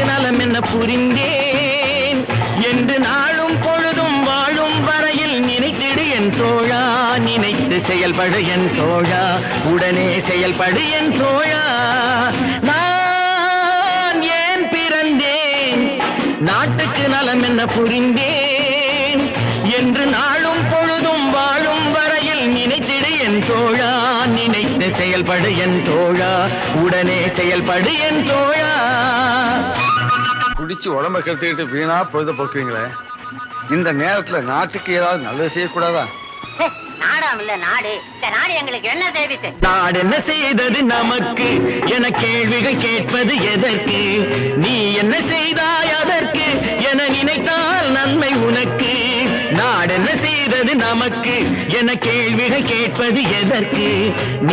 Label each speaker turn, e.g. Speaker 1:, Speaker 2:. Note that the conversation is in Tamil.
Speaker 1: நலம் என்ன புரிந்தேன் என்று நாளும் பொழுதும் வாழும் வரையில் நினைத்திடு என் தோழா, நினைத்து செயல்படு என் தோழா, உடனே செயல்படு என் தோழா. நான் ஏன் பிறந்தேன், நாட்டுக்கு நலம் என்ன புரிந்தேன் என்று நாளும் பொழுதும் வாழும் வரையில் நினைத்திடு என் தோழா, நினைத்து செயல்படு என் தோழா, உடனே செயல்படு என் தோழா.
Speaker 2: குடிச்சு உடம்ப கெடுத்துக்கிட்டு வீணா பொழுத போக்குவீங்களே, இந்த நேரத்துல நாட்டுக்கு ஏதாவது நல்லது செய்யக்கூடாதா?
Speaker 3: நாடாம் இல்ல நாடு, இந்த நாடு எங்களுக்கு என்ன செய்து?
Speaker 1: நாடு என்ன செய்தது நமக்கு என கேள்விகள் கேட்பது எதற்கு? நீ என்ன செய்தாய் அதற்கு என நினைத்தால் நன்மை உனக்கு. நாடு என்ன செய்தது நமக்கு என கேள்விகள் கேட்பது எதற்கு?